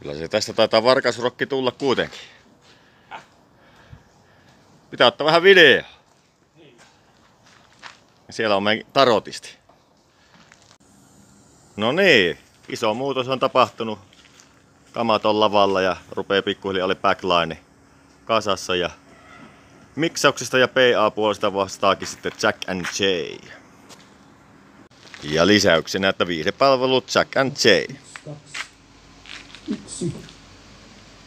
Kyllä se tästä taitaa varkausrokki tulla kuitenkin. Pitää ottaa vähän video. Siellä on meidän tarotisti. No niin, iso muutos on tapahtunut. Kamat on lavalla ja rupeaa pikkuhiljaa oli backline kasassa. Ja miksauksesta ja PA-puolesta vastaakin sitten Jack and J. Ja lisäyksenä, että viihdepalvelut Jack and J. 1.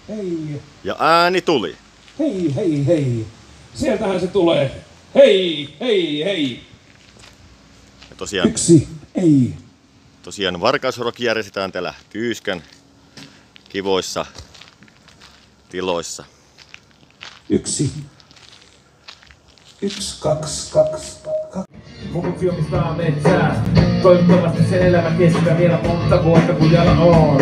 Hei. Ja ääni tuli. Hei, hei, hei. Sieltähän se tulee. Hei, hei, hei. Ja tosiaan, 1. Ei. tosiaan varkausrock järjestetään täällä Kyyskän kivoissa tiloissa. 1. 1, 2, 2, 2. Mukuksi omistaa metsää. Toivottavasti sen elämä kestää vielä monta vuotta kun jala on.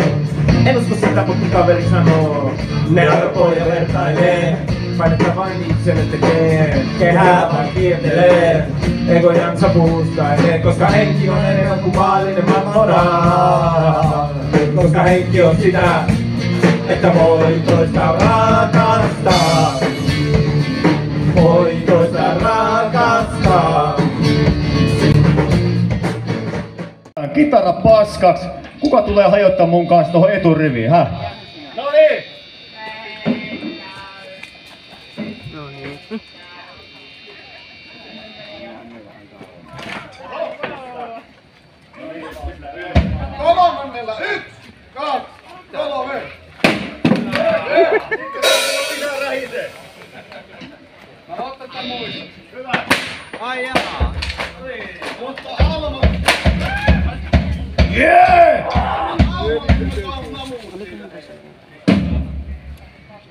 En usko sitä, mutta kaveri sanoo. Ne arpoja vertailee. Painetta vain itselle tekee. Kehää vaan kiertelee. Egojansa puustailee. Koska henki on enemmän kuin maallinen maailmansodan. Koska henki on sitä, että voi toista rakastaa. Voi toista rakastaa. Kitara paskaks. Kuka tulee hajottaa mun kanssa tohon eturiviin, häh? No niin! Kolmannella 1, 2, 3. Mä otan tän muistot. Hyvä. Ai jaa. Mutta Alma. Jee!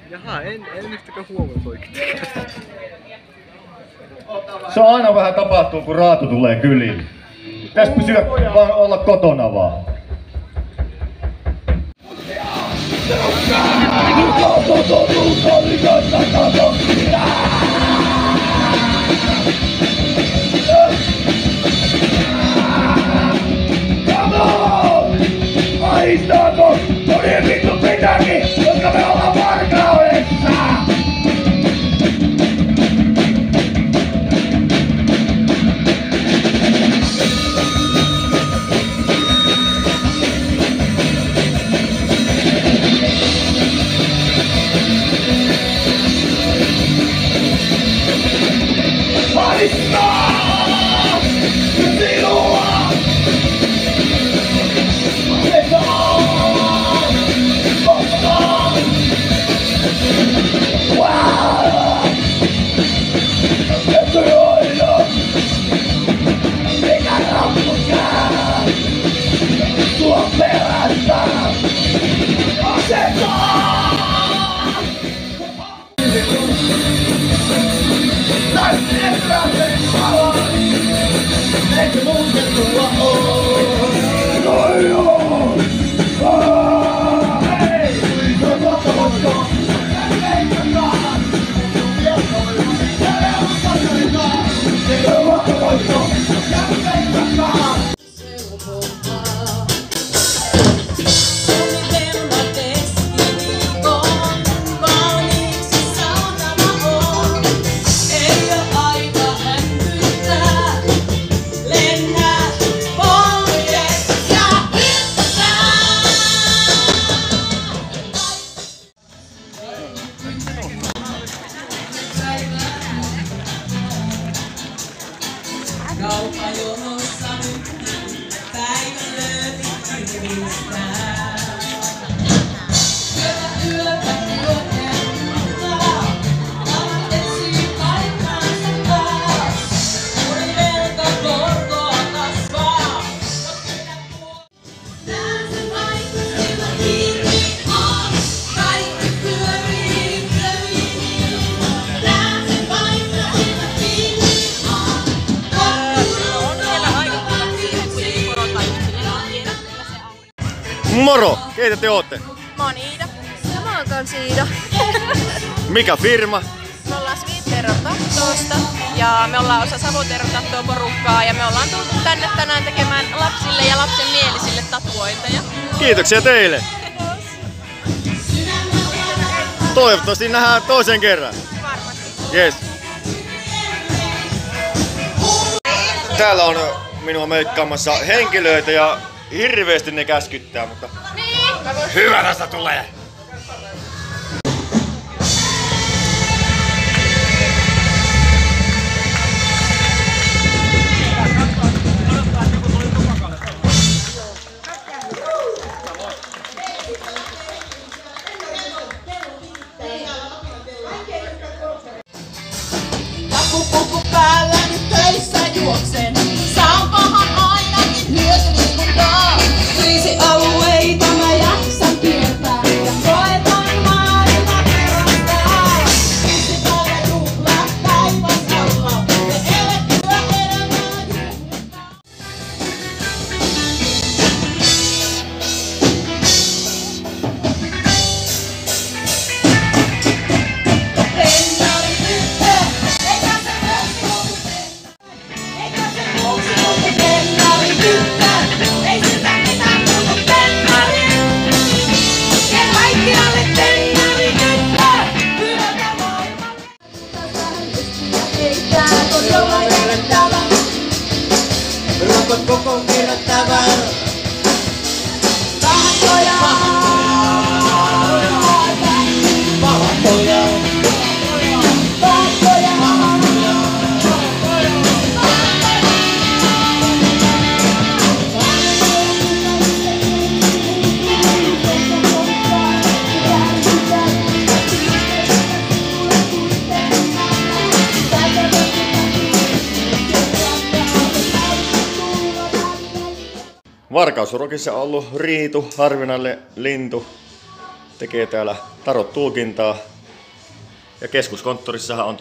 Jaha, en yhtäkään huomannut oikein. Se on aina vähän tapahtuu, kun raatu tulee kyliin. Pitäis pysyä vaan olla kotona vaan. Aistaako? No niin vittu pitääkin, koska me ollaan varkaudessa! Kauppajonossa nyt päivän lööpit kylmistää. Yötä kuotelmaa, alat etsii paikkaansa taas. Uuden velka korkoa kasvaa. Tää se vaikka sillä kiinni on, kaikki pyörii pyörii. Tää se vaikka sillä kiinni on. Moro! Keitä te ootte? Mä oon Iida. Ja mä oon kans Iida. Mikä firma? Me ollaan Sweet Terror Tattoosta ja me ollaan osa Savo Terror Tattoo porukkaa ja me ollaan tultu tänne tänään tekemään lapsille ja lapsen mielisille tatuointeja. Kiitoksia teille! Toivottavasti nähdään toisen kerran. Varmasti. Yes. Täällä on minua meikkaamassa henkilöitä ja hirveästi ne käskyttää, mutta hyvä tästä tulee! Puku päällä nyt töissä juoksen. Saanpahan ainakin hyötyliikuntaa. Kriisialueita mä jaksan kiertää. Ja koetan maailman perustaa. Kriisipäivä juhla taivasalla. Me elettyä elämää juhlitaan. Pennaari tyttö, eikä se muuksi muutu eikä se muuksi muutu pennaari tyttö, ei sitä mitään muutu pennaari. Ja kaikkialle pennaari tyttö, hyötä maailman. Ei tää todella järjettävä. Rokot koko kirjoittava. Pahoja. Pahoja. Varkausurokissa on ollut Riitu, harvinainen lintu. Tekee täällä tarot-tulkintaa. Ja keskuskonttorissahan on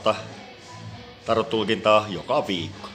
tarot-tulkintaa joka viikko.